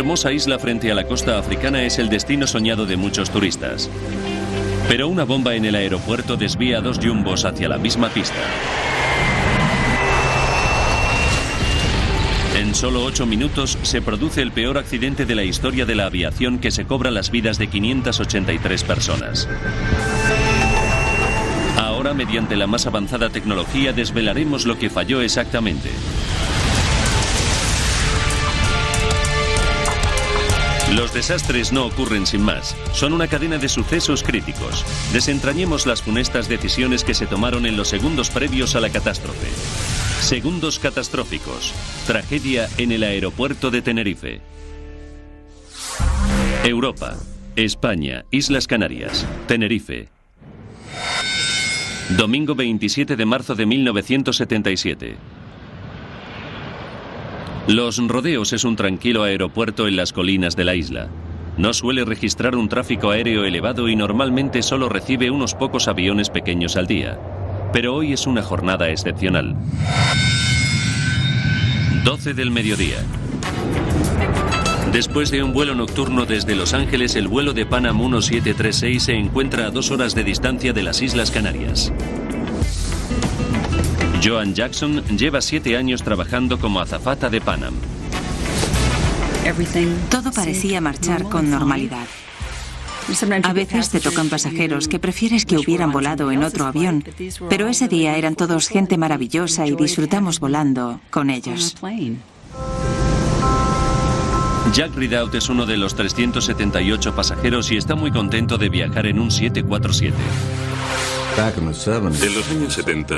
hermosa isla frente a la costa africana es el destino soñado de muchos turistas. Pero una bomba en el aeropuerto desvía a 2 jumbos hacia la misma pista. En solo 8 minutos se produce el peor accidente de la historia de la aviación, que se cobra las vidas de 583 personas. Ahora, mediante la más avanzada tecnología, desvelaremos lo que falló exactamente. Los desastres no ocurren sin más. Son una cadena de sucesos críticos. Desentrañemos las funestas decisiones que se tomaron en los segundos previos a la catástrofe. Segundos catastróficos. Tragedia en el aeropuerto de Tenerife. Europa, España, Islas Canarias, Tenerife. Domingo 27 de marzo de 1977. Los Rodeos es un tranquilo aeropuerto en las colinas de la isla. No suele registrar un tráfico aéreo elevado y normalmente solo recibe unos pocos aviones pequeños al día. Pero hoy es una jornada excepcional. 12 del mediodía. Después de un vuelo nocturno desde Los Ángeles, el vuelo de Pan Am 1736 se encuentra a 2 horas de distancia de las Islas Canarias. Joan Jackson lleva 7 años trabajando como azafata de Pan Am. Todo parecía marchar con normalidad. A veces te tocan pasajeros que prefieres que hubieran volado en otro avión, pero ese día eran todos gente maravillosa y disfrutamos volando con ellos. Jack Ridout es uno de los 378 pasajeros y está muy contento de viajar en un 747. En los años 70,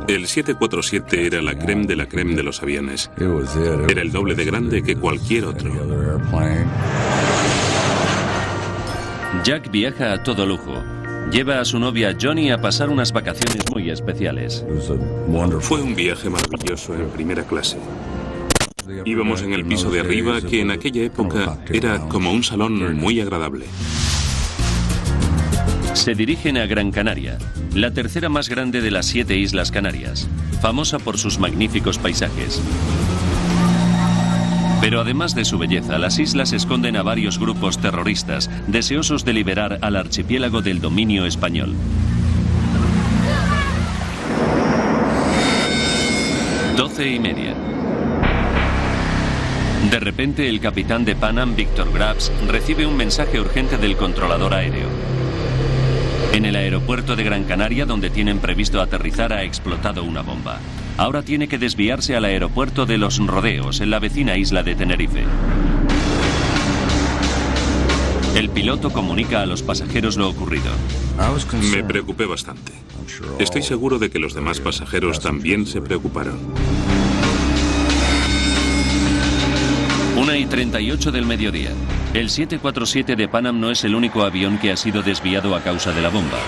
el 747 era la crème de los aviones. Era el doble de grande que cualquier otro. Jack viaja a todo lujo. Lleva a su novia Johnny a pasar unas vacaciones muy especiales. Fue un viaje maravilloso en primera clase. Íbamos en el piso de arriba, que en aquella época era como un salón muy agradable. Se dirigen a Gran Canaria, la tercera más grande de las 7 Islas Canarias, famosa por sus magníficos paisajes. Pero además de su belleza, las islas esconden a varios grupos terroristas deseosos de liberar al archipiélago del dominio español. 12:30. De repente, el capitán de Pan Am, Victor Grabs, recibe un mensaje urgente del controlador aéreo. En el aeropuerto de Gran Canaria, donde tienen previsto aterrizar, ha explotado una bomba. Ahora tiene que desviarse al aeropuerto de Los Rodeos, en la vecina isla de Tenerife. El piloto comunica a los pasajeros lo ocurrido. Me preocupé bastante. Estoy seguro de que los demás pasajeros también se preocuparon. 1:38 del mediodía. El 747 de Pan Am no es el único avión que ha sido desviado a causa de la bomba.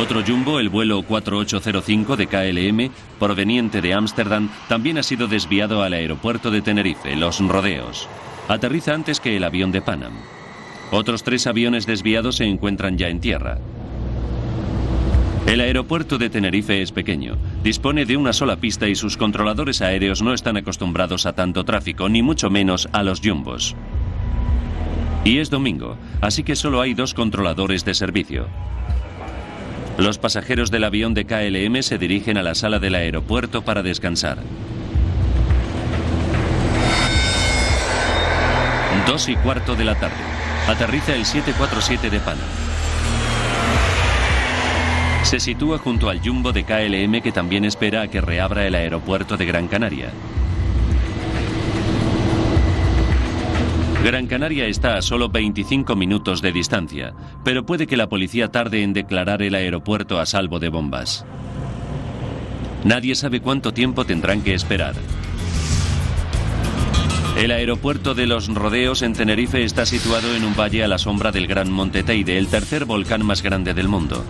Otro jumbo, el vuelo 4805 de KLM, proveniente de Ámsterdam, también ha sido desviado al aeropuerto de Tenerife, Los Rodeos. Aterriza antes que el avión de Pan Am. Otros 3 aviones desviados se encuentran ya en tierra. El aeropuerto de Tenerife es pequeño, dispone de una sola pista y sus controladores aéreos no están acostumbrados a tanto tráfico, ni mucho menos a los jumbos. Y es domingo, así que solo hay 2 controladores de servicio. Los pasajeros del avión de KLM se dirigen a la sala del aeropuerto para descansar. 2:15 de la tarde. Aterriza el 747 de Pan Am. Se sitúa junto al jumbo de KLM, que también espera a que reabra el aeropuerto de Gran Canaria. Gran Canaria está a solo 25 minutos de distancia, pero puede que la policía tarde en declarar el aeropuerto a salvo de bombas. Nadie sabe cuánto tiempo tendrán que esperar. El aeropuerto de Los Rodeos en Tenerife está situado en un valle a la sombra del Gran Monte Teide, el tercer volcán más grande del mundo.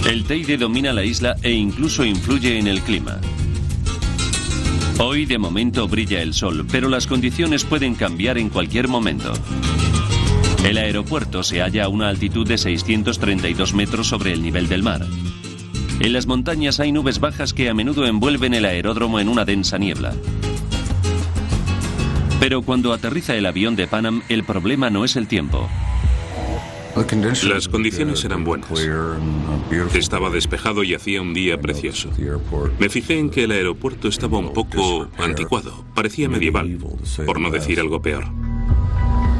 El Teide domina la isla e incluso influye en el clima. Hoy de momento brilla el sol, pero las condiciones pueden cambiar en cualquier momento. El aeropuerto se halla a una altitud de 632 metros sobre el nivel del mar. En las montañas hay nubes bajas que a menudo envuelven el aeródromo en una densa niebla. Pero cuando aterriza el avión de Pan Am, el problema no es el tiempo. Las condiciones eran buenas. Estaba despejado y hacía un día precioso. Me fijé en que el aeropuerto estaba un poco anticuado. Parecía medieval, por no decir algo peor.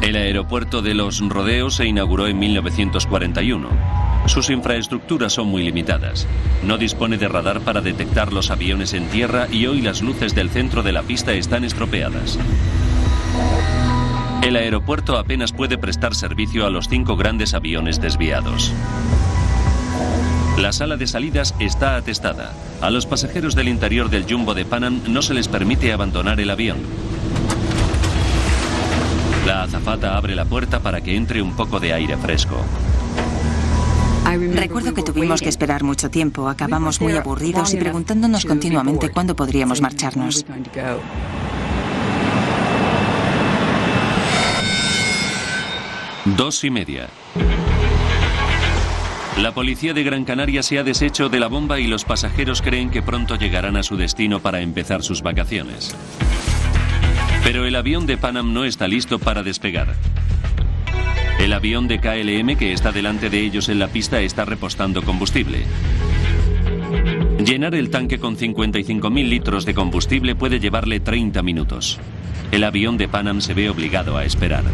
El aeropuerto de Los Rodeos se inauguró en 1941. Sus infraestructuras son muy limitadas. No dispone de radar para detectar los aviones en tierra y hoy las luces del centro de la pista están estropeadas. El aeropuerto apenas puede prestar servicio a los 5 grandes aviones desviados. La sala de salidas está atestada. A los pasajeros del interior del Jumbo de Pan Am no se les permite abandonar el avión. La azafata abre la puerta para que entre un poco de aire fresco. Recuerdo que tuvimos que esperar mucho tiempo. Acabamos muy aburridos y preguntándonos continuamente cuándo podríamos marcharnos. 2:30. La policía de Gran Canaria se ha deshecho de la bomba y los pasajeros creen que pronto llegarán a su destino para empezar sus vacaciones. Pero el avión de Pan Am no está listo para despegar. El avión de KLM que está delante de ellos en la pista está repostando combustible. Llenar el tanque con 55.000 litros de combustible puede llevarle 30 minutos. El avión de Pan Am se ve obligado a esperar.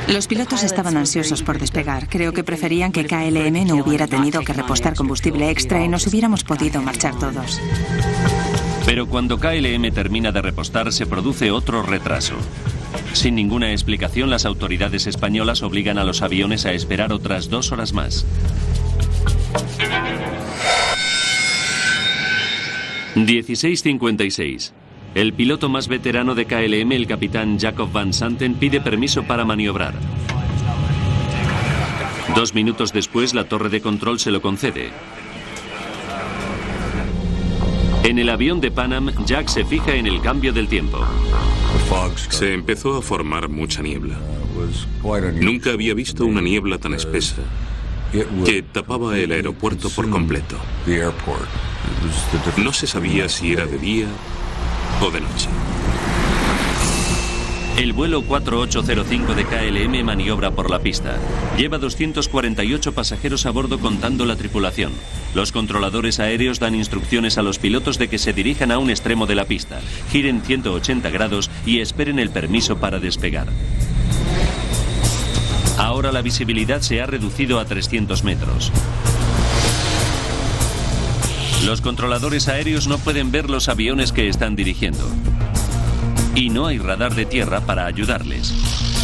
Los pilotos estaban ansiosos por despegar. Creo que preferían que KLM no hubiera tenido que repostar combustible extra y nos hubiéramos podido marchar todos. Pero cuando KLM termina de repostar, se produce otro retraso. Sin ninguna explicación, las autoridades españolas obligan a los aviones a esperar otras 2 horas más. 16:56. El piloto más veterano de KLM, el capitán Jacob Van Santen, pide permiso para maniobrar. 2 minutos después, la torre de control se lo concede. En el avión de Pan Am, Jack se fija en el cambio del tiempo. Se empezó a formar mucha niebla. Nunca había visto una niebla tan espesa que tapaba el aeropuerto por completo. No se sabía si era de día o de noche. El vuelo 4805 de KLM maniobra por la pista. Lleva 248 pasajeros a bordo contando la tripulación. Los controladores aéreos dan instrucciones a los pilotos de que se dirijan a un extremo de la pista, giren 180 grados y esperen el permiso para despegar. Ahora la visibilidad se ha reducido a 300 metros. Los controladores aéreos no pueden ver los aviones que están dirigiendo. Y no hay radar de tierra para ayudarles.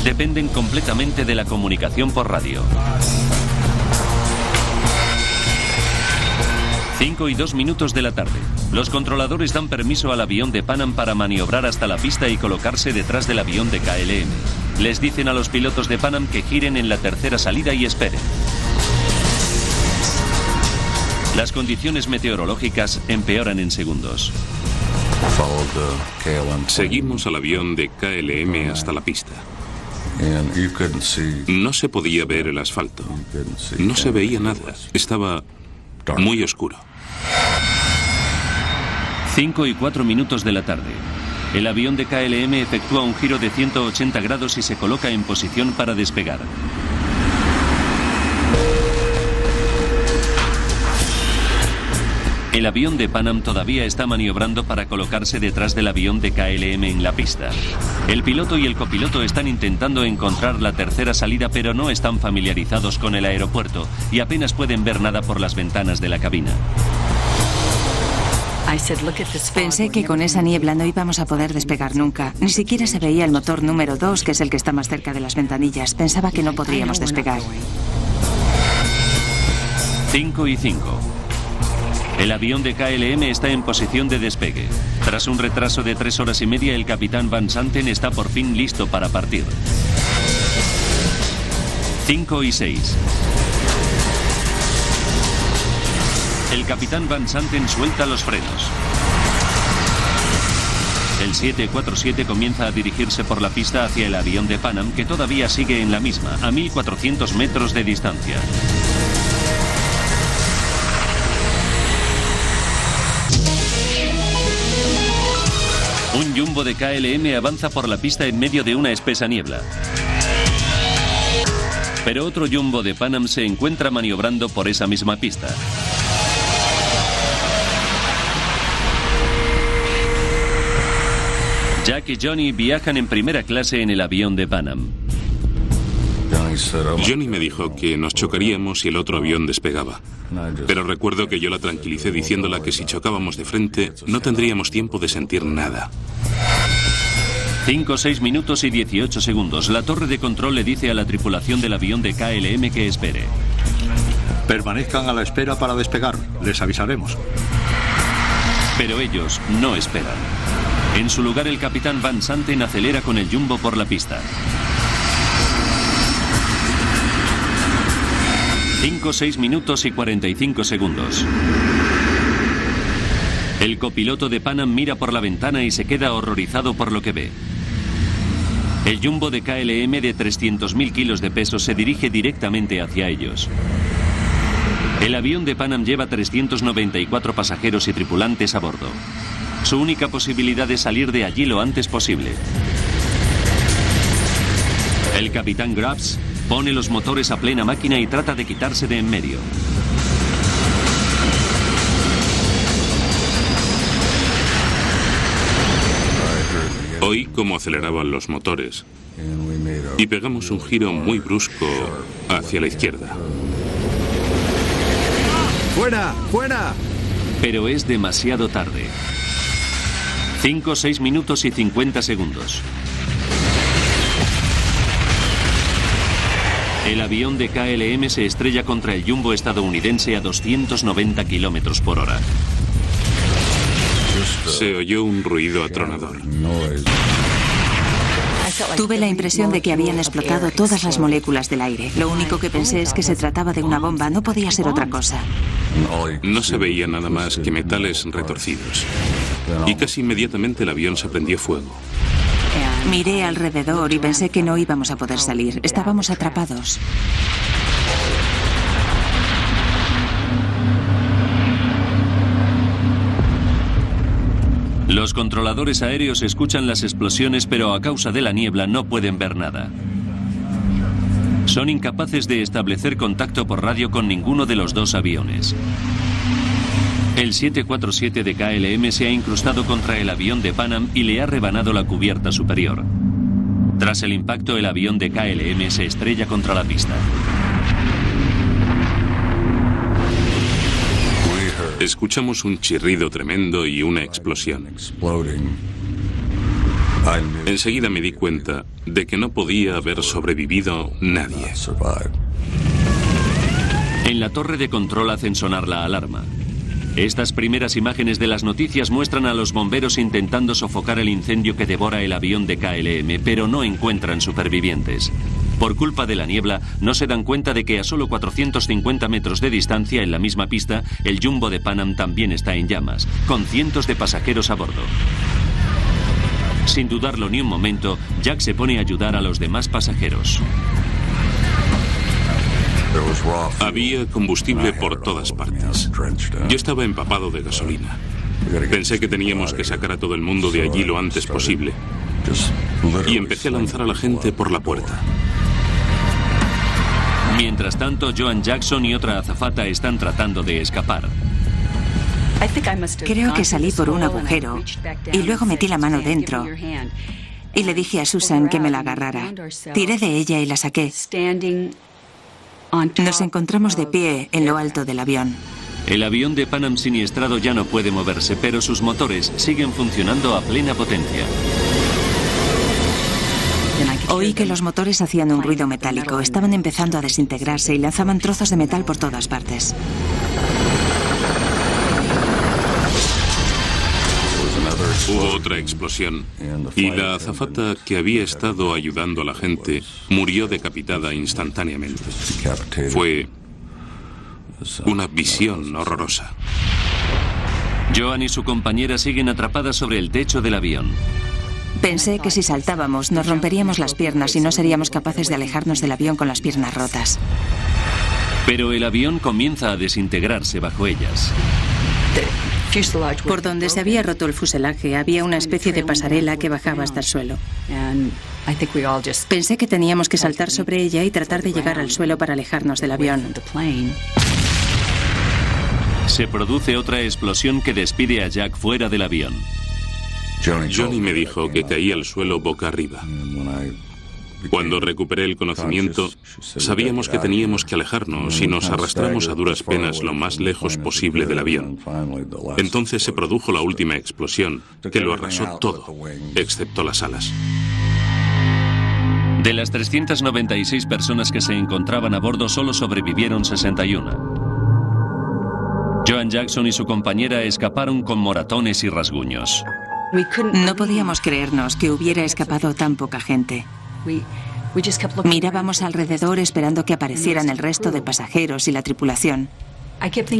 Dependen completamente de la comunicación por radio. 5:02 de la tarde. Los controladores dan permiso al avión de Pan Am para maniobrar hasta la pista y colocarse detrás del avión de KLM. Les dicen a los pilotos de Pan Am que giren en la tercera salida y esperen. Las condiciones meteorológicas empeoran en segundos. Seguimos al avión de KLM hasta la pista. No se podía ver el asfalto. No se veía nada. Estaba muy oscuro. 5:04 de la tarde. El avión de KLM efectúa un giro de 180 grados y se coloca en posición para despegar. El avión de Pan Am todavía está maniobrando para colocarse detrás del avión de KLM en la pista. El piloto y el copiloto están intentando encontrar la tercera salida, pero no están familiarizados con el aeropuerto y apenas pueden ver nada por las ventanas de la cabina. Pensé que con esa niebla no íbamos a poder despegar nunca. Ni siquiera se veía el motor número 2, que es el que está más cerca de las ventanillas. Pensaba que no podríamos despegar. 5:05. El avión de KLM está en posición de despegue. Tras un retraso de 3 horas y media, el capitán Van Santen está por fin listo para partir. 5:06. El capitán Van Santen suelta los frenos. El 747 comienza a dirigirse por la pista hacia el avión de Pan Am, que todavía sigue en la misma, a 1.400 metros de distancia. Un jumbo de KLM avanza por la pista en medio de una espesa niebla. Pero otro jumbo de Pan Am se encuentra maniobrando por esa misma pista. Jack y Johnny viajan en primera clase en el avión de Pan Am. Johnny me dijo que nos chocaríamos si el otro avión despegaba. Pero recuerdo que yo la tranquilicé diciéndola que si chocábamos de frente no tendríamos tiempo de sentir nada. 5, 6 minutos y 18 segundos. La torre de control le dice a la tripulación del avión de KLM que espere. Permanezcan a la espera para despegar. Les avisaremos. Pero ellos no esperan. En su lugar, el capitán Van Santen acelera con el jumbo por la pista. 5, 6 minutos y 45 segundos. El copiloto de Pan Am mira por la ventana y se queda horrorizado por lo que ve. El jumbo de KLM de 300.000 kilos de peso se dirige directamente hacia ellos. El avión de Pan Am lleva 394 pasajeros y tripulantes a bordo. Su única posibilidad es salir de allí lo antes posible. El capitán Grubbs pone los motores a plena máquina y trata de quitarse de en medio. Oí cómo aceleraban los motores y pegamos un giro muy brusco hacia la izquierda. ¡Fuera! ¡Fuera! Pero es demasiado tarde. 5, 6 minutos y 50 segundos. El avión de KLM se estrella contra el jumbo estadounidense a 290 kilómetros por hora. Se oyó un ruido atronador. Tuve la impresión de que habían explotado todas las moléculas del aire. Lo único que pensé es que se trataba de una bomba, no podía ser otra cosa. No se veía nada más que metales retorcidos. Y casi inmediatamente el avión se prendió fuego. Miré alrededor y pensé que no íbamos a poder salir. Estábamos atrapados. Los controladores aéreos escuchan las explosiones, pero a causa de la niebla no pueden ver nada. Son incapaces de establecer contacto por radio con ninguno de los dos aviones. El 747 de KLM se ha incrustado contra el avión de Pan Am y le ha rebanado la cubierta superior. Tras el impacto, el avión de KLM se estrella contra la pista. Escuchamos un chirrido tremendo y una explosión. Enseguida me di cuenta de que no podía haber sobrevivido nadie. En la torre de control hacen sonar la alarma. Estas primeras imágenes de las noticias muestran a los bomberos intentando sofocar el incendio que devora el avión de KLM, pero no encuentran supervivientes. Por culpa de la niebla, no se dan cuenta de que a solo 450 metros de distancia, en la misma pista, el jumbo de Pan Am también está en llamas, con cientos de pasajeros a bordo. Sin dudarlo ni un momento, Jack se pone a ayudar a los demás pasajeros. Había combustible por todas partes. Yo estaba empapado de gasolina. Pensé que teníamos que sacar a todo el mundo de allí lo antes posible. Y empecé a lanzar a la gente por la puerta. Mientras tanto, Joan Jackson y otra azafata están tratando de escapar. Creo que salí por un agujero y luego metí la mano dentro y le dije a Susan que me la agarrara. Tiré de ella y la saqué. Nos encontramos de pie en lo alto del avión. El avión de Pan Am siniestrado ya no puede moverse, pero sus motores siguen funcionando a plena potencia. Oí que los motores hacían un ruido metálico, estaban empezando a desintegrarse y lanzaban trozos de metal por todas partes. Hubo otra explosión y la azafata que había estado ayudando a la gente murió decapitada instantáneamente. Fue una visión horrorosa. Joan y su compañera siguen atrapadas sobre el techo del avión. Pensé que si saltábamos nos romperíamos las piernas y no seríamos capaces de alejarnos del avión con las piernas rotas. Pero el avión comienza a desintegrarse bajo ellas. Por donde se había roto el fuselaje había una especie de pasarela que bajaba hasta el suelo. Pensé que teníamos que saltar sobre ella y tratar de llegar al suelo para alejarnos del avión. Se produce otra explosión que despide a Jack fuera del avión. Johnny me dijo que caí al suelo boca arriba. Cuando recuperé el conocimiento, sabíamos que teníamos que alejarnos y nos arrastramos a duras penas lo más lejos posible del avión. Entonces se produjo la última explosión, que lo arrasó todo, excepto las alas. De las 396 personas que se encontraban a bordo, solo sobrevivieron 61. Joan Jackson y su compañera escaparon con moratones y rasguños. No podíamos creernos que hubiera escapado tan poca gente. Mirábamos alrededor esperando que aparecieran el resto de pasajeros y la tripulación.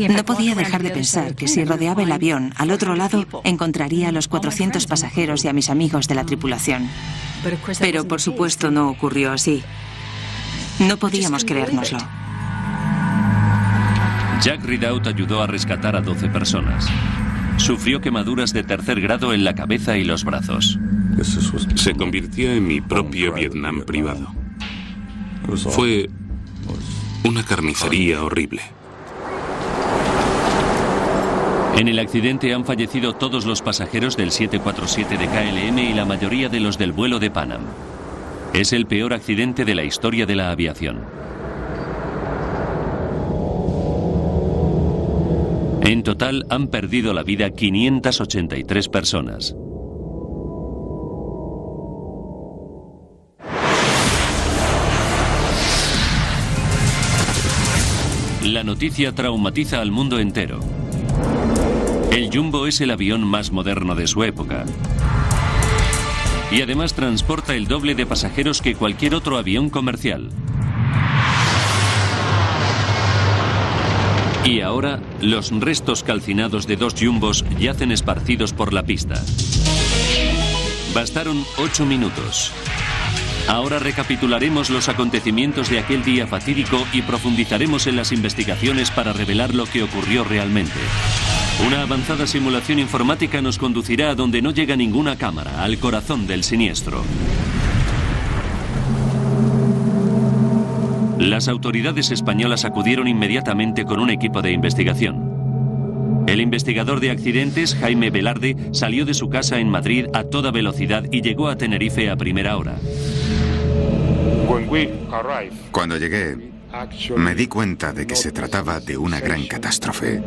No podía dejar de pensar que si rodeaba el avión, al otro lado encontraría a los 400 pasajeros y a mis amigos de la tripulación. Pero por supuesto no ocurrió así. No podíamos creérnoslo. Jack Ridout ayudó a rescatar a 12 personas. Sufrió quemaduras de tercer grado en la cabeza y los brazos. Se convirtió en mi propio Vietnam privado. Fue una carnicería horrible. En el accidente han fallecido todos los pasajeros del 747 de KLM y la mayoría de los del vuelo de Pan Am. Es el peor accidente de la historia de la aviación. En total han perdido la vida 583 personas. La noticia traumatiza al mundo entero. El Jumbo es el avión más moderno de su época. Y además transporta el doble de pasajeros que cualquier otro avión comercial. Y ahora, los restos calcinados de 2 jumbos yacen esparcidos por la pista. Bastaron 8 minutos. Ahora recapitularemos los acontecimientos de aquel día fatídico y profundizaremos en las investigaciones para revelar lo que ocurrió realmente. Una avanzada simulación informática nos conducirá a donde no llega ninguna cámara, al corazón del siniestro. Las autoridades españolas acudieron inmediatamente con un equipo de investigación. El investigador de accidentes, Jaime Velarde, salió de su casa en Madrid a toda velocidad y llegó a Tenerife a primera hora. Cuando llegué, me di cuenta de que se trataba de una gran catástrofe.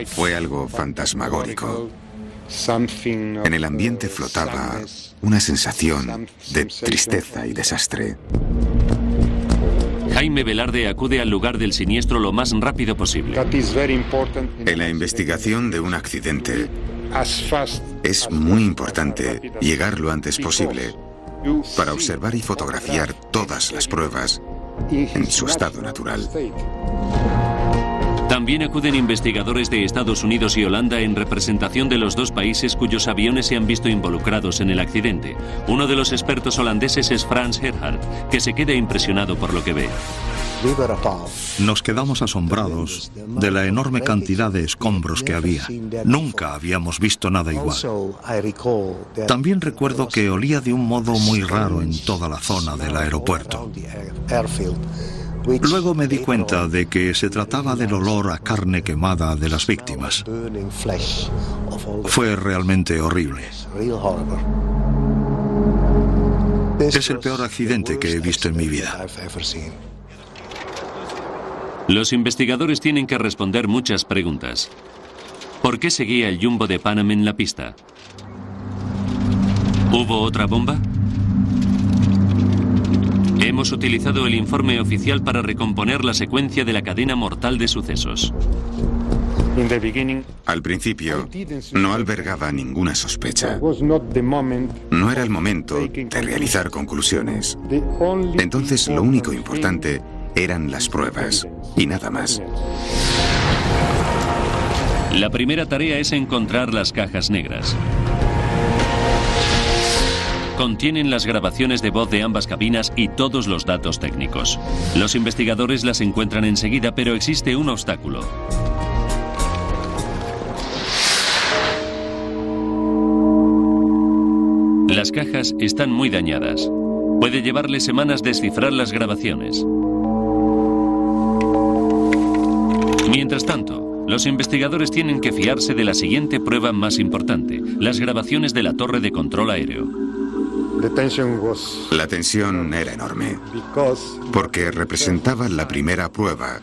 Fue algo fantasmagórico. En el ambiente flotaba una sensación de tristeza y desastre. Jaime Velarde acude al lugar del siniestro lo más rápido posible. En la investigación de un accidente, es muy importante llegar lo antes posible para observar y fotografiar todas las pruebas en su estado natural. También acuden investigadores de Estados Unidos y Holanda en representación de los dos países cuyos aviones se han visto involucrados en el accidente. Uno de los expertos holandeses es Frans Gerhardt, que se queda impresionado por lo que ve. Nos quedamos asombrados de la enorme cantidad de escombros que había. Nunca habíamos visto nada igual. También recuerdo que olía de un modo muy raro en toda la zona del aeropuerto. Luego me di cuenta de que se trataba del olor a carne quemada de las víctimas. Fue realmente horrible. Es el peor accidente que he visto en mi vida. Los investigadores tienen que responder muchas preguntas. ¿Por qué seguía el Jumbo de Pan Am en la pista? ¿Hubo otra bomba? Hemos utilizado el informe oficial para recomponer la secuencia de la cadena mortal de sucesos. Al principio, no albergaba ninguna sospecha. No era el momento de realizar conclusiones. Entonces, lo único importante eran las pruebas, y nada más. La primera tarea es encontrar las cajas negras. Contienen las grabaciones de voz de ambas cabinas y todos los datos técnicos. Los investigadores las encuentran enseguida, pero existe un obstáculo. Las cajas están muy dañadas. Puede llevarle semanas descifrar las grabaciones. Mientras tanto, los investigadores tienen que fiarse de la siguiente prueba más importante: las grabaciones de la torre de control aéreo. La tensión era enorme, porque representaba la primera prueba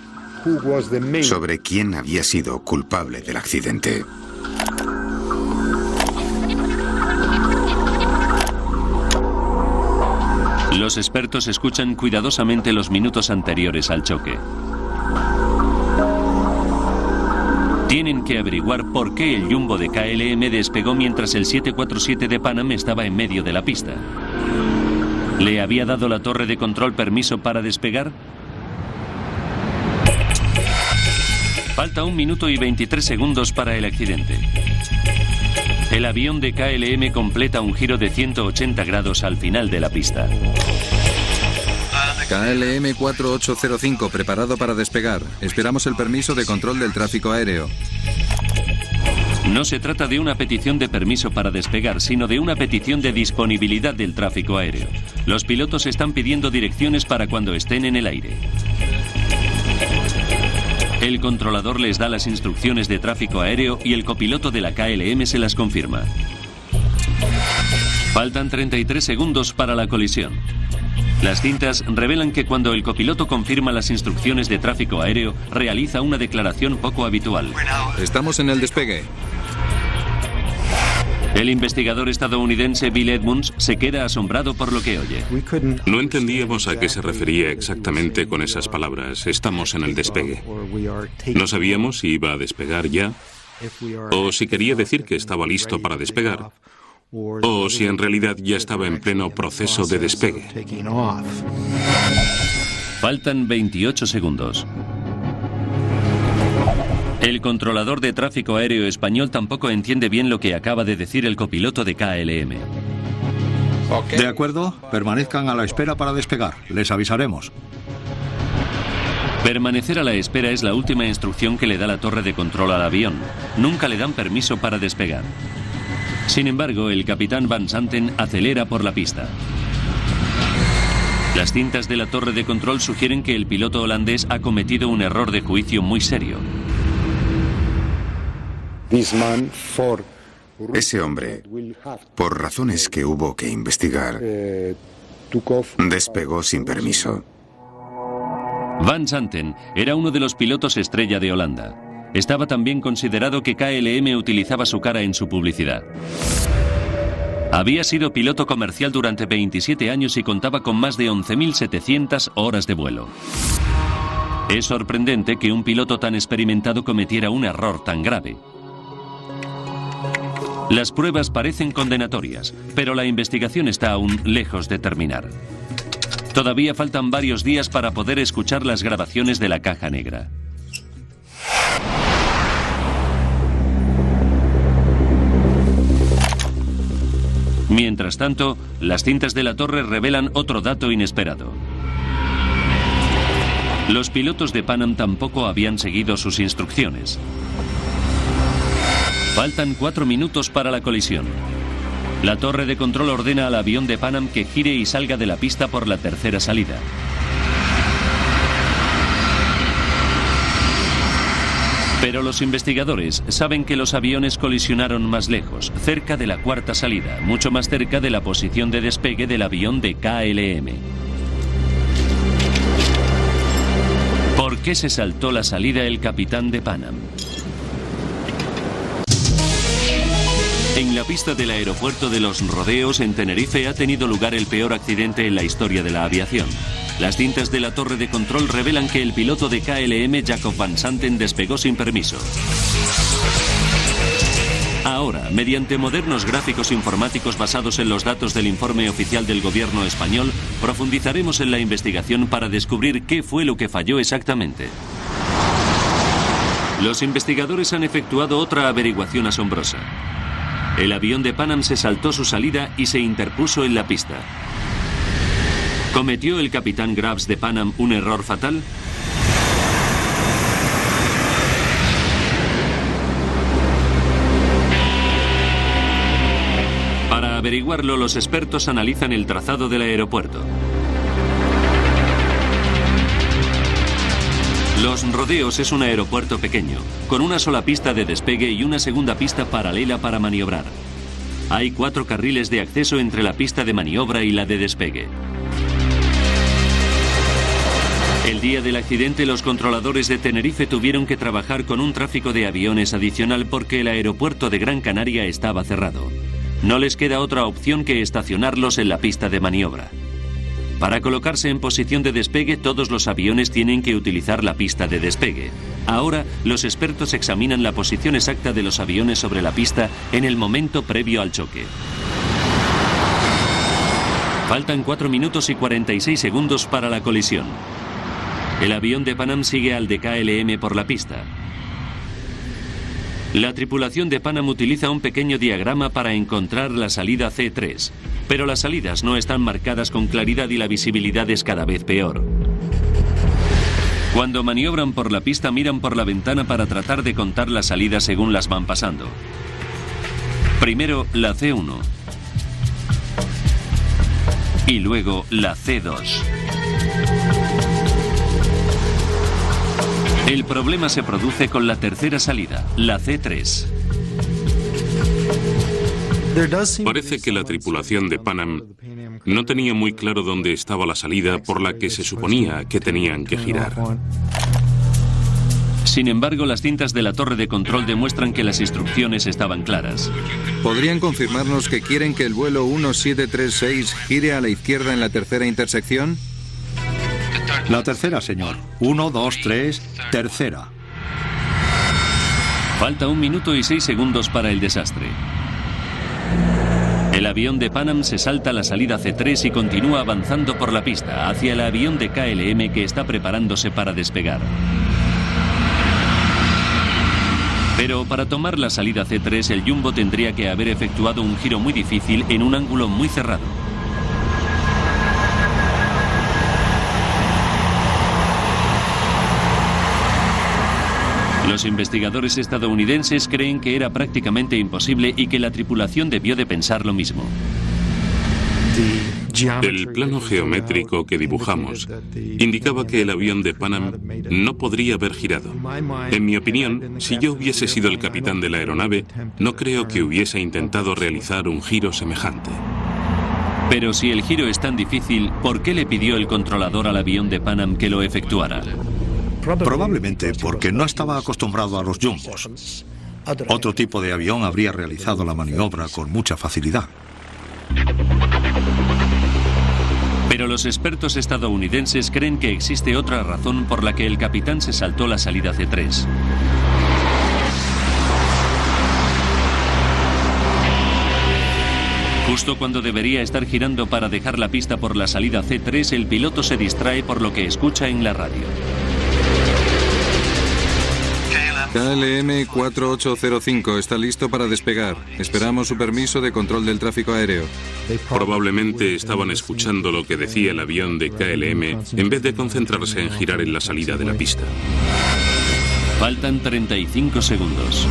sobre quién había sido culpable del accidente. Los expertos escuchan cuidadosamente los minutos anteriores al choque. Tienen que averiguar por qué el jumbo de KLM despegó mientras el 747 de Pan Am estaba en medio de la pista. ¿Le había dado la torre de control permiso para despegar? Falta 1 minuto y 23 segundos para el accidente. El avión de KLM completa un giro de 180 grados al final de la pista. KLM 4805, preparado para despegar. Esperamos el permiso de control del tráfico aéreo. No se trata de una petición de permiso para despegar, sino de una petición de disponibilidad del tráfico aéreo. Los pilotos están pidiendo direcciones para cuando estén en el aire. El controlador les da las instrucciones de tráfico aéreo y el copiloto de la KLM se las confirma. Faltan 33 segundos para la colisión. Las cintas revelan que cuando el copiloto confirma las instrucciones de tráfico aéreo, realiza una declaración poco habitual. Estamos en el despegue. El investigador estadounidense Bill Edmunds se queda asombrado por lo que oye. No entendíamos a qué se refería exactamente con esas palabras. Estamos en el despegue. No sabíamos si iba a despegar ya, o si quería decir que estaba listo para despegar, o si en realidad ya estaba en pleno proceso de despegue. Faltan 28 segundos. El controlador de tráfico aéreo español tampoco entiende bien lo que acaba de decir el copiloto de KLM. De acuerdo, permanezcan a la espera para despegar. Les avisaremos. Permanecer a la espera es la última instrucción que le da la torre de control al avión. Nunca le dan permiso para despegar. Sin embargo, el capitán Van Santen acelera por la pista. Las cintas de la torre de control sugieren que el piloto holandés ha cometido un error de juicio muy serio. Ese hombre, por razones que hubo que investigar, despegó sin permiso. Van Santen era uno de los pilotos estrella de Holanda. Estaba también considerado que KLM utilizaba su cara en su publicidad. Había sido piloto comercial durante 27 años y contaba con más de 11.700 horas de vuelo. Es sorprendente que un piloto tan experimentado cometiera un error tan grave. Las pruebas parecen condenatorias, pero la investigación está aún lejos de terminar. Todavía faltan varios días para poder escuchar las grabaciones de la caja negra. Mientras tanto, las cintas de la torre revelan otro dato inesperado. Los pilotos de Pan Am tampoco habían seguido sus instrucciones. Faltan 4 minutos para la colisión. La torre de control ordena al avión de Pan Am que gire y salga de la pista por la tercera salida. Pero los investigadores saben que los aviones colisionaron más lejos, cerca de la cuarta salida, mucho más cerca de la posición de despegue del avión de KLM. ¿Por qué se saltó la salida el capitán de Pan Am? En la pista del aeropuerto de Los Rodeos, en Tenerife, ha tenido lugar el peor accidente en la historia de la aviación. Las cintas de la torre de control revelan que el piloto de KLM, Jacob Van Santen, despegó sin permiso. Ahora, mediante modernos gráficos informáticos basados en los datos del informe oficial del gobierno español, profundizaremos en la investigación para descubrir qué fue lo que falló exactamente. Los investigadores han efectuado otra averiguación asombrosa. El avión de Pan Am se saltó su salida y se interpuso en la pista. ¿Cometió el capitán Graves de Pan Am un error fatal? Para averiguarlo, los expertos analizan el trazado del aeropuerto. Los Rodeos es un aeropuerto pequeño, con una sola pista de despegue y una segunda pista paralela para maniobrar. Hay 4 carriles de acceso entre la pista de maniobra y la de despegue. El día del accidente, los controladores de Tenerife tuvieron que trabajar con un tráfico de aviones adicional porque el aeropuerto de Gran Canaria estaba cerrado. No les queda otra opción que estacionarlos en la pista de maniobra. Para colocarse en posición de despegue, todos los aviones tienen que utilizar la pista de despegue. Ahora, los expertos examinan la posición exacta de los aviones sobre la pista en el momento previo al choque. Faltan 4 minutos y 46 segundos para la colisión. El avión de Pan Am sigue al de KLM por la pista. La tripulación de Pan Am utiliza un pequeño diagrama para encontrar la salida C3, pero las salidas no están marcadas con claridad y la visibilidad es cada vez peor. Cuando maniobran por la pista, miran por la ventana para tratar de contar las salidas según las van pasando. Primero la C1 y luego la C2. El problema se produce con la tercera salida, la C3. Parece que la tripulación de Pan Am no tenía muy claro dónde estaba la salida por la que se suponía que tenían que girar. Sin embargo, las cintas de la torre de control demuestran que las instrucciones estaban claras. ¿Podrían confirmarnos que quieren que el vuelo 1736 gire a la izquierda en la tercera intersección? La tercera, señor. 1, 2, 3, tercera. Falta 1 minuto y 6 segundos para el desastre. El avión de Pan Am se salta la salida C3 y continúa avanzando por la pista hacia el avión de KLM que está preparándose para despegar. Pero para tomar la salida C3, el Jumbo tendría que haber efectuado un giro muy difícil en un ángulo muy cerrado. Los investigadores estadounidenses creen que era prácticamente imposible y que la tripulación debió de pensar lo mismo. El plano geométrico que dibujamos indicaba que el avión de Pan Am no podría haber girado. En mi opinión, si yo hubiese sido el capitán de la aeronave, no creo que hubiese intentado realizar un giro semejante. Pero si el giro es tan difícil, ¿por qué le pidió el controlador al avión de Pan Am que lo efectuara? Probablemente porque no estaba acostumbrado a los jumbos. Otro tipo de avión habría realizado la maniobra con mucha facilidad. Pero los expertos estadounidenses creen que existe otra razón por la que el capitán se saltó la salida C3. Justo cuando debería estar girando para dejar la pista por la salida C3, el piloto se distrae por lo que escucha en la radio. KLM 4805 está listo para despegar. Esperamos su permiso de control del tráfico aéreo. Probablemente estaban escuchando lo que decía el avión de KLM en vez de concentrarse en girar en la salida de la pista. Faltan 35 segundos.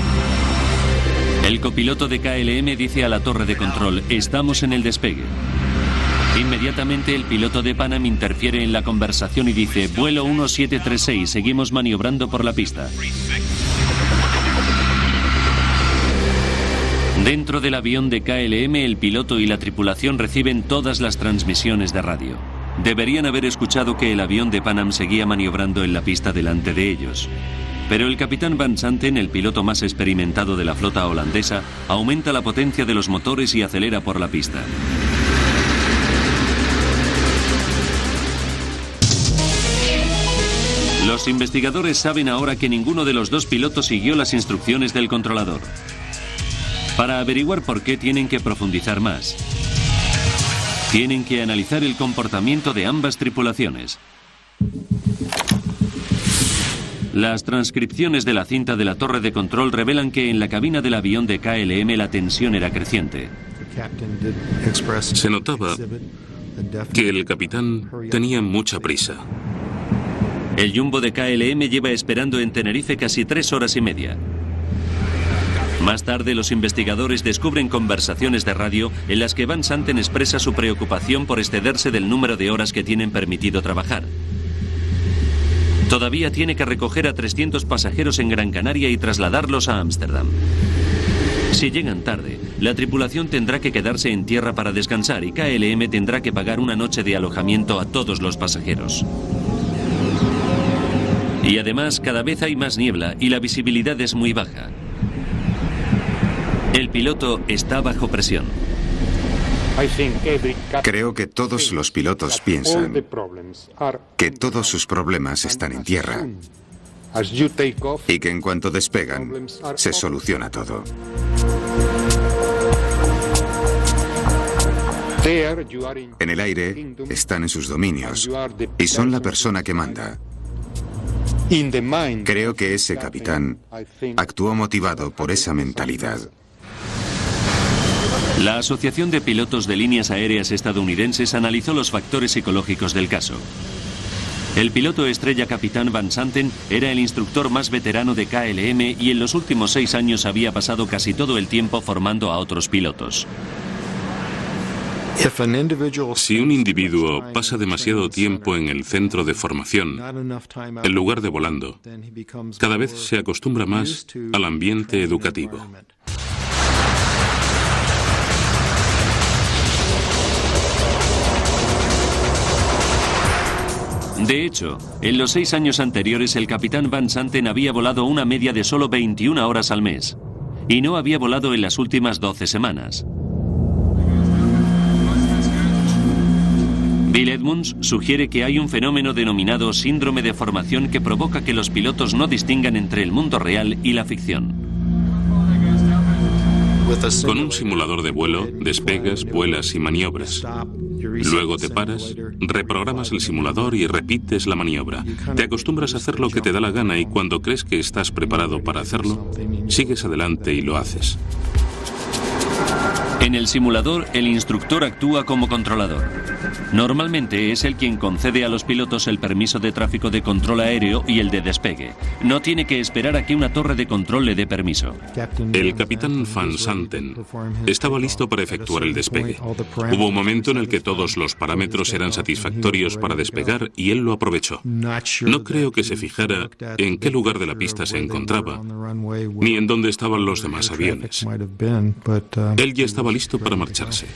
El copiloto de KLM dice a la torre de control: estamos en el despegue. Inmediatamente el piloto de Pan Am interfiere en la conversación y dice: vuelo 1736, seguimos maniobrando por la pista. Dentro del avión de KLM, el piloto y la tripulación reciben todas las transmisiones de radio. Deberían haber escuchado que el avión de Pan Am seguía maniobrando en la pista delante de ellos. Pero el capitán Van Santen, el piloto más experimentado de la flota holandesa, aumenta la potencia de los motores y acelera por la pista. Los investigadores saben ahora que ninguno de los dos pilotos siguió las instrucciones del controlador. Para averiguar por qué, tienen que profundizar más. Tienen que analizar el comportamiento de ambas tripulaciones. Las transcripciones de la cinta de la torre de control revelan que en la cabina del avión de KLM la tensión era creciente. Se notaba que el capitán tenía mucha prisa. El jumbo de KLM lleva esperando en Tenerife casi 3 horas y media. Más tarde, los investigadores descubren conversaciones de radio en las que Van Santen expresa su preocupación por excederse del número de horas que tienen permitido trabajar. Todavía tiene que recoger a 300 pasajeros en Gran Canaria y trasladarlos a Ámsterdam. Si llegan tarde, la tripulación tendrá que quedarse en tierra para descansar y KLM tendrá que pagar una noche de alojamiento a todos los pasajeros. Y además, cada vez hay más niebla y la visibilidad es muy baja. El piloto está bajo presión. Creo que todos los pilotos piensan que todos sus problemas están en tierra y que en cuanto despegan se soluciona todo. En el aire están en sus dominios y son la persona que manda. Creo que ese capitán actuó motivado por esa mentalidad. La Asociación de Pilotos de Líneas Aéreas Estadounidenses analizó los factores psicológicos del caso. El piloto estrella capitán Van Santen era el instructor más veterano de KLM y en los últimos 6 años había pasado casi todo el tiempo formando a otros pilotos. Si un individuo pasa demasiado tiempo en el centro de formación, en lugar de volando, cada vez se acostumbra más al ambiente educativo. De hecho, en los 6 años anteriores el capitán Van Santen había volado una media de solo 21 horas al mes y no había volado en las últimas 12 semanas. Bill Edmunds sugiere que hay un fenómeno denominado síndrome de formación que provoca que los pilotos no distingan entre el mundo real y la ficción. Con un simulador de vuelo, despegas, vuelas y maniobras. Luego te paras, reprogramas el simulador y repites la maniobra. Te acostumbras a hacer lo que te da la gana y cuando crees que estás preparado para hacerlo, sigues adelante y lo haces. En el simulador, el instructor actúa como controlador. Normalmente es él quien concede a los pilotos el permiso de tráfico de control aéreo y el de despegue. No tiene que esperar a que una torre de control le dé permiso. El capitán Van Santen estaba listo para efectuar el despegue. Hubo un momento en el que todos los parámetros eran satisfactorios para despegar y él lo aprovechó. No creo que se fijara en qué lugar de la pista se encontraba, ni en dónde estaban los demás aviones. Él ya estaba listo para marcharse.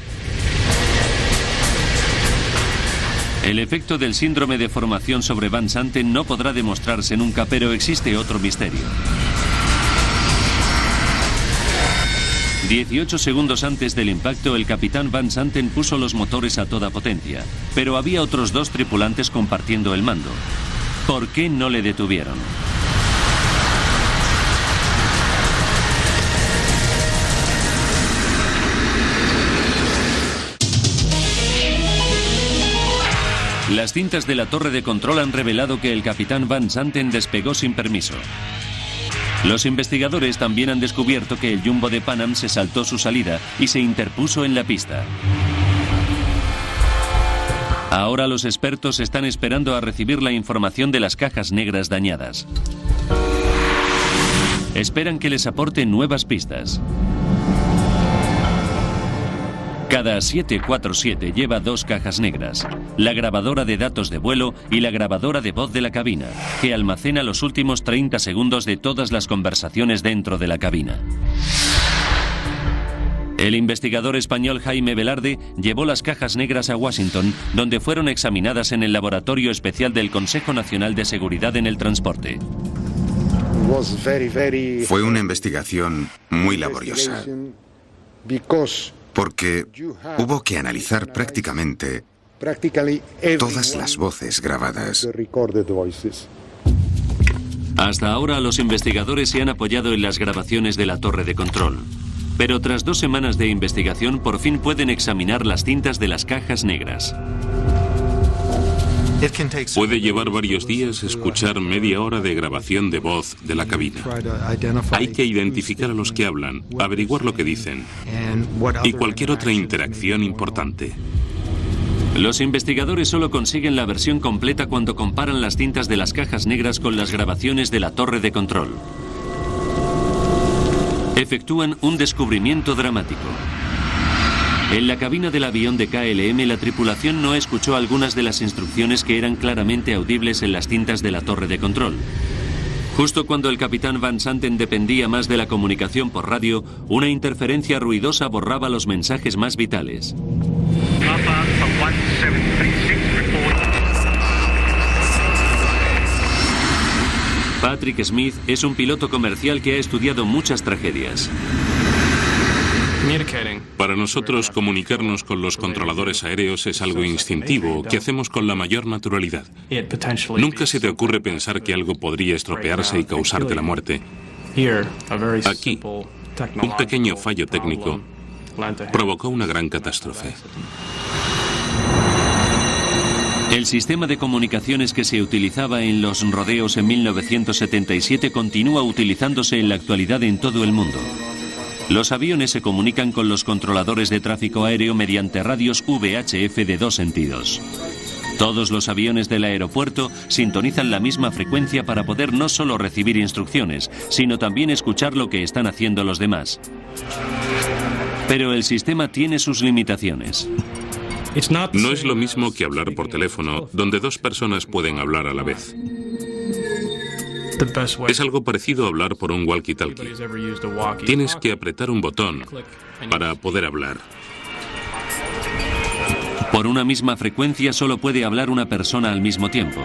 El efecto del síndrome de formación sobre Van Santen no podrá demostrarse nunca, pero existe otro misterio. 18 segundos antes del impacto, el capitán Van Santen puso los motores a toda potencia, pero había otros 2 tripulantes compartiendo el mando. ¿Por qué no le detuvieron? Las cintas de la torre de control han revelado que el capitán Van Santen despegó sin permiso. Los investigadores también han descubierto que el jumbo de Pan Am se saltó su salida y se interpuso en la pista. Ahora los expertos están esperando a recibir la información de las cajas negras dañadas. Esperan que les aporten nuevas pistas. Cada 747 lleva 2 cajas negras, la grabadora de datos de vuelo y la grabadora de voz de la cabina, que almacena los últimos 30 segundos de todas las conversaciones dentro de la cabina. El investigador español Jaime Velarde llevó las cajas negras a Washington, donde fueron examinadas en el Laboratorio Especial del Consejo Nacional de Seguridad en el Transporte. Fue una investigación muy laboriosa, porque hubo que analizar prácticamente todas las voces grabadas. Hasta ahora los investigadores se han apoyado en las grabaciones de la torre de control. Pero tras 2 semanas de investigación por fin pueden examinar las cintas de las cajas negras. Puede llevar varios días escuchar media hora de grabación de voz de la cabina. Hay que identificar a los que hablan, averiguar lo que dicen y cualquier otra interacción importante. Los investigadores solo consiguen la versión completa cuando comparan las cintas de las cajas negras con las grabaciones de la torre de control. Efectúan un descubrimiento dramático. En la cabina del avión de KLM, la tripulación no escuchó algunas de las instrucciones que eran claramente audibles en las cintas de la torre de control. Justo cuando el capitán Van Santen dependía más de la comunicación por radio, una interferencia ruidosa borraba los mensajes más vitales. Patrick Smith es un piloto comercial que ha estudiado muchas tragedias. Para nosotros, comunicarnos con los controladores aéreos es algo instintivo, que hacemos con la mayor naturalidad. Nunca se te ocurre pensar que algo podría estropearse y causarte la muerte. Aquí, un pequeño fallo técnico provocó una gran catástrofe. El sistema de comunicaciones que se utilizaba en los rodeos en 1977 continúa utilizándose en la actualidad en todo el mundo. Los aviones se comunican con los controladores de tráfico aéreo mediante radios VHF de 2 sentidos. Todos los aviones del aeropuerto sintonizan la misma frecuencia para poder no solo recibir instrucciones, sino también escuchar lo que están haciendo los demás. Pero el sistema tiene sus limitaciones. No es lo mismo que hablar por teléfono, donde 2 personas pueden hablar a la vez. Es algo parecido a hablar por un walkie-talkie. Tienes que apretar un botón para poder hablar. Por una misma frecuencia solo puede hablar una persona al mismo tiempo.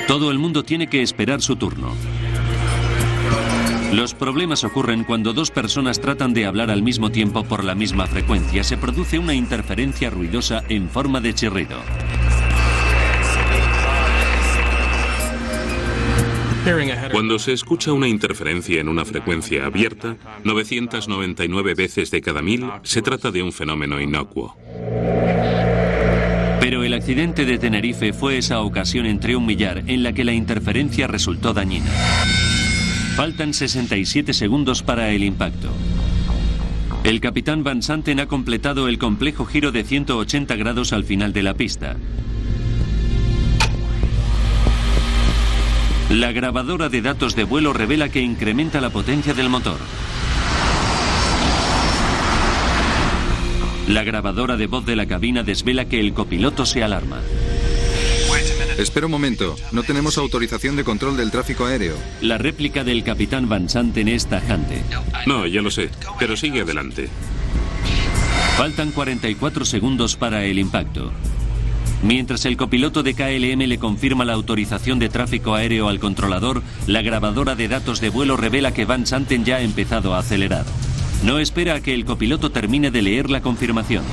Todo el mundo tiene que esperar su turno. Los problemas ocurren cuando 2 personas tratan de hablar al mismo tiempo por la misma frecuencia. Se produce una interferencia ruidosa en forma de chirrido. Cuando se escucha una interferencia en una frecuencia abierta, 999 veces de cada 1000 se trata de un fenómeno inocuo. Pero el accidente de Tenerife fue esa ocasión entre un millar en la que la interferencia resultó dañina. Faltan 67 segundos para el impacto. El capitán Van Santen ha completado el complejo giro de 180 grados al final de la pista. La grabadora de datos de vuelo revela que incrementa la potencia del motor. La grabadora de voz de la cabina desvela que el copiloto se alarma. Espera un momento, no tenemos autorización de control del tráfico aéreo. La réplica del capitán Van Santen es tajante. No, ya lo sé, pero sigue adelante. Faltan 44 segundos para el impacto. Mientras el copiloto de KLM le confirma la autorización de tráfico aéreo al controlador, la grabadora de datos de vuelo revela que Van Santen ya ha empezado a acelerar. No espera a que el copiloto termine de leer la confirmación.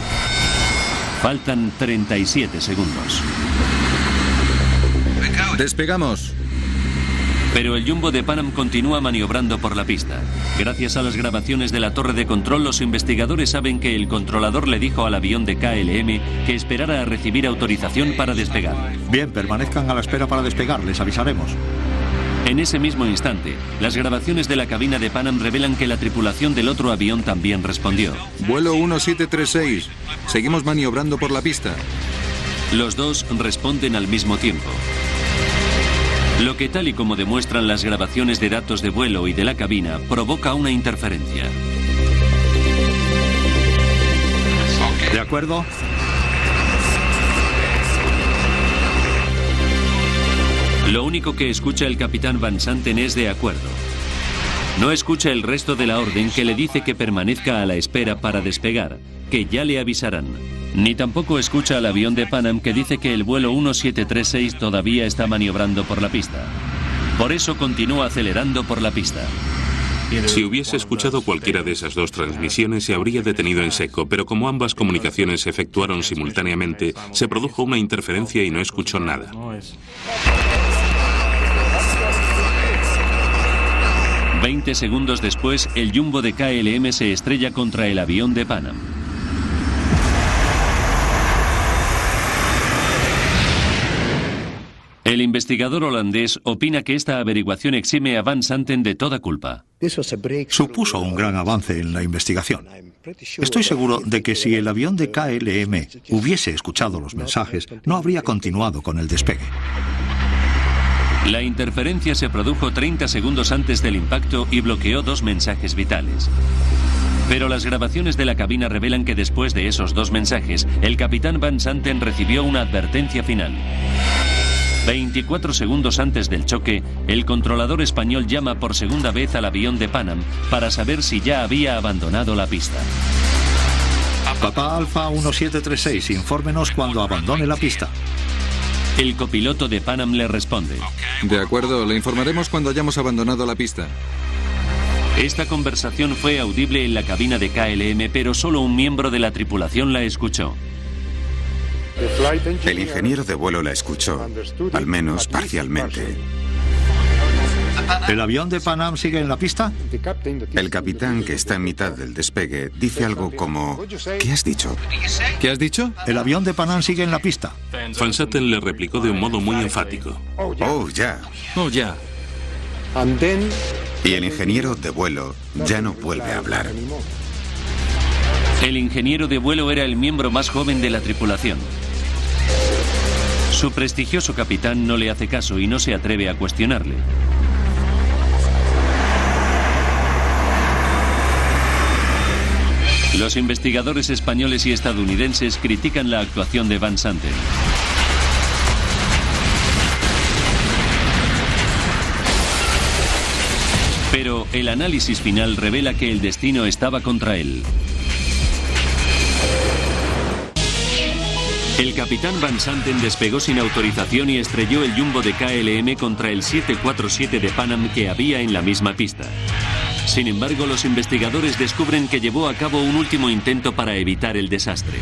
Faltan 37 segundos. ¡Despegamos! Pero el jumbo de Pan Am continúa maniobrando por la pista. Gracias a las grabaciones de la torre de control, los investigadores saben que el controlador le dijo al avión de KLM que esperara a recibir autorización para despegar. Bien, permanezcan a la espera para despegar, les avisaremos. En ese mismo instante, las grabaciones de la cabina de Pan Am revelan que la tripulación del otro avión también respondió. Vuelo 1736. Seguimos maniobrando por la pista. Los dos responden al mismo tiempo. Lo que, tal y como demuestran las grabaciones de datos de vuelo y de la cabina, provoca una interferencia. ¿De acuerdo? Lo único que escucha el capitán Van Santen es de acuerdo. No escucha el resto de la orden que le dice que permanezca a la espera para despegar, que ya le avisarán. Ni tampoco escucha al avión de Pan Am que dice que el vuelo 1736 todavía está maniobrando por la pista. Por eso continúa acelerando por la pista. Si hubiese escuchado cualquiera de esas 2 transmisiones, se habría detenido en seco, pero como ambas comunicaciones se efectuaron simultáneamente, se produjo una interferencia y no escuchó nada. «20 segundos después, el jumbo de KLM se estrella contra el avión de Pan Am. El investigador holandés opina que esta averiguación exime a Van Santen de toda culpa. Supuso un gran avance en la investigación. Estoy seguro de que si el avión de KLM hubiese escuchado los mensajes, no habría continuado con el despegue. La interferencia se produjo 30 segundos antes del impacto y bloqueó 2 mensajes vitales. Pero las grabaciones de la cabina revelan que después de esos 2 mensajes, el capitán Van Santen recibió una advertencia final. 24 segundos antes del choque, el controlador español llama por segunda vez al avión de Pan Am para saber si ya había abandonado la pista. Papá Alfa 1736, infórmenos cuando abandone la pista. El copiloto de Pan Am le responde: De acuerdo, le informaremos cuando hayamos abandonado la pista. Esta conversación fue audible en la cabina de KLM, pero solo un miembro de la tripulación la escuchó. El ingeniero de vuelo la escuchó, al menos parcialmente. ¿El avión de Pan Am sigue en la pista? El capitán, que está en mitad del despegue, dice algo como: ¿qué has dicho? ¿Qué has dicho? El avión de Pan Am sigue en la pista. Van Santen le replicó de un modo muy enfático: Oh, ya. Oh, ya. Y el ingeniero de vuelo ya no vuelve a hablar. El ingeniero de vuelo era el miembro más joven de la tripulación. Su prestigioso capitán no le hace caso y no se atreve a cuestionarle. Los investigadores españoles y estadounidenses critican la actuación de Van Santen. Pero el análisis final revela que el destino estaba contra él. El capitán Van Santen despegó sin autorización y estrelló el jumbo de KLM contra el 747 de Pan Am que había en la misma pista. Sin embargo, los investigadores descubren que llevó a cabo un último intento para evitar el desastre.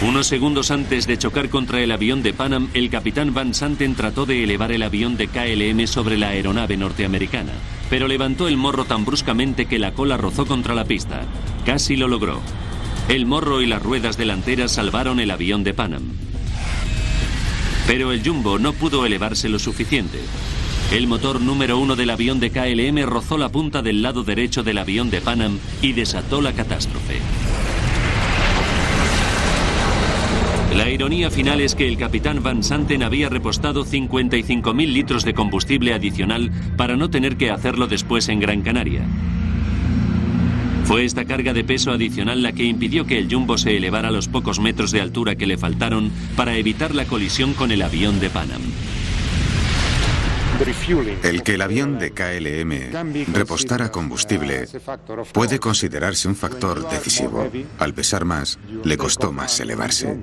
Unos segundos antes de chocar contra el avión de Pan Am, el capitán Van Santen trató de elevar el avión de KLM sobre la aeronave norteamericana, pero levantó el morro tan bruscamente que la cola rozó contra la pista. Casi lo logró. El morro y las ruedas delanteras salvaron el avión de Pan Am. Pero el jumbo no pudo elevarse lo suficiente. El motor número 1 del avión de KLM rozó la punta del lado derecho del avión de Pan Am y desató la catástrofe. La ironía final es que el capitán Van Santen había repostado 55.000 litros de combustible adicional para no tener que hacerlo después en Gran Canaria. Fue esta carga de peso adicional la que impidió que el jumbo se elevara a los pocos metros de altura que le faltaron para evitar la colisión con el avión de Pan Am. El que el avión de KLM repostara combustible puede considerarse un factor decisivo. Al pesar más, le costó más elevarse.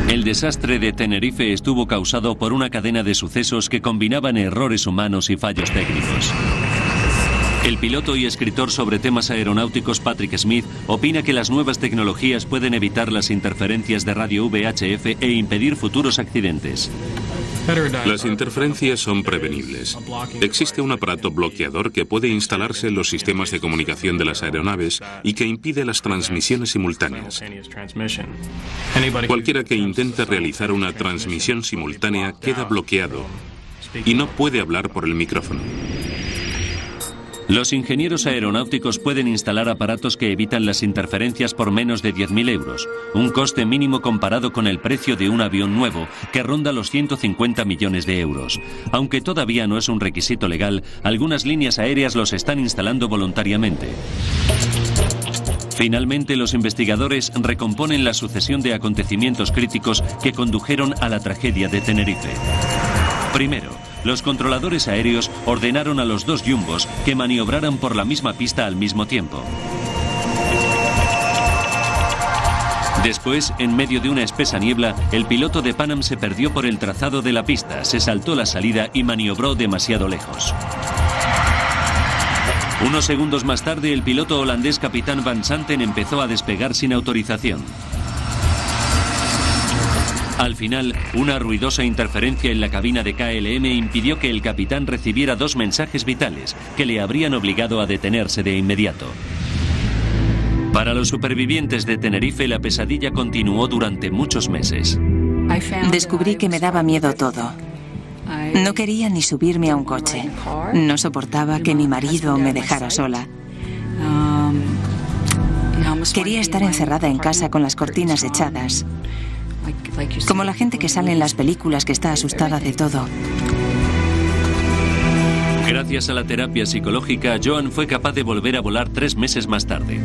El desastre de Tenerife estuvo causado por una cadena de sucesos que combinaban errores humanos y fallos técnicos. El piloto y escritor sobre temas aeronáuticos Patrick Smith opina que las nuevas tecnologías pueden evitar las interferencias de radio VHF e impedir futuros accidentes. Las interferencias son prevenibles. Existe un aparato bloqueador que puede instalarse en los sistemas de comunicación de las aeronaves y que impide las transmisiones simultáneas. Cualquiera que intente realizar una transmisión simultánea queda bloqueado y no puede hablar por el micrófono. Los ingenieros aeronáuticos pueden instalar aparatos que evitan las interferencias por menos de 10.000 euros, un coste mínimo comparado con el precio de un avión nuevo, que ronda los 150 millones de euros. Aunque todavía no es un requisito legal, algunas líneas aéreas los están instalando voluntariamente. Finalmente, los investigadores recomponen la sucesión de acontecimientos críticos que condujeron a la tragedia de Tenerife. Primero, los controladores aéreos ordenaron a los 2 jumbos que maniobraran por la misma pista al mismo tiempo. Después, en medio de una espesa niebla, el piloto de Pan Am se perdió por el trazado de la pista, se saltó la salida y maniobró demasiado lejos. Unos segundos más tarde, el piloto holandés capitán Van Santen empezó a despegar sin autorización. Al final, una ruidosa interferencia en la cabina de KLM impidió que el capitán recibiera 2 mensajes vitales que le habrían obligado a detenerse de inmediato. Para los supervivientes de Tenerife, la pesadilla continuó durante muchos meses. Descubrí que me daba miedo todo. No quería ni subirme a un coche. No soportaba que mi marido me dejara sola. Quería estar encerrada en casa con las cortinas echadas, como la gente que sale en las películas que está asustada de todo. Gracias a la terapia psicológica, Joan fue capaz de volver a volar 3 meses más tarde.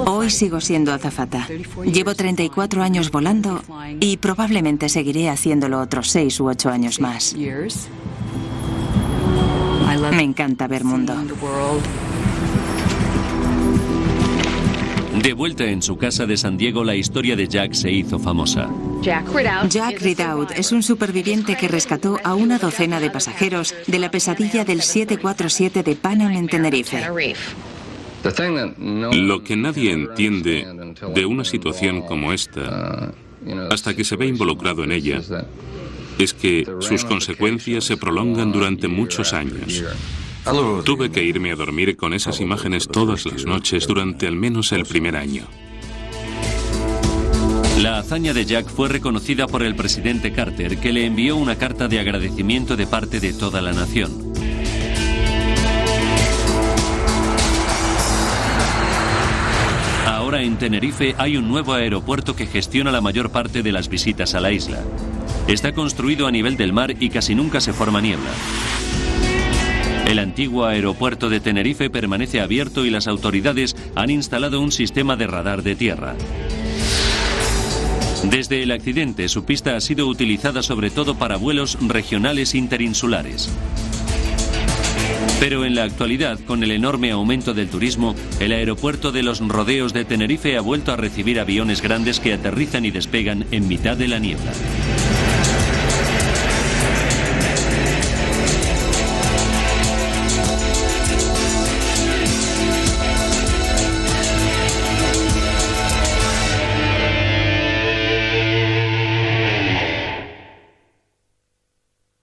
Hoy sigo siendo azafata. Llevo 34 años volando y probablemente seguiré haciéndolo otros 6 u 8 años más. Me encanta ver mundo. De vuelta en su casa de San Diego, la historia de Jack se hizo famosa. Jack Ridout es un superviviente que rescató a una docena de pasajeros de la pesadilla del 747 de Pan Am en Tenerife. Lo que nadie entiende de una situación como esta, hasta que se ve involucrado en ella, es que sus consecuencias se prolongan durante muchos años. Tuve que irme a dormir con esas imágenes todas las noches durante al menos el primer año. La hazaña de Jack fue reconocida por el presidente Carter, que le envió una carta de agradecimiento de parte de toda la nación. Ahora en Tenerife hay un nuevo aeropuerto que gestiona la mayor parte de las visitas a la isla. Está construido a nivel del mar y casi nunca se forma niebla. El antiguo aeropuerto de Tenerife permanece abierto y las autoridades han instalado un sistema de radar de tierra. Desde el accidente, su pista ha sido utilizada sobre todo para vuelos regionales interinsulares. Pero en la actualidad, con el enorme aumento del turismo, el aeropuerto de los Rodeos de Tenerife ha vuelto a recibir aviones grandes que aterrizan y despegan en mitad de la niebla.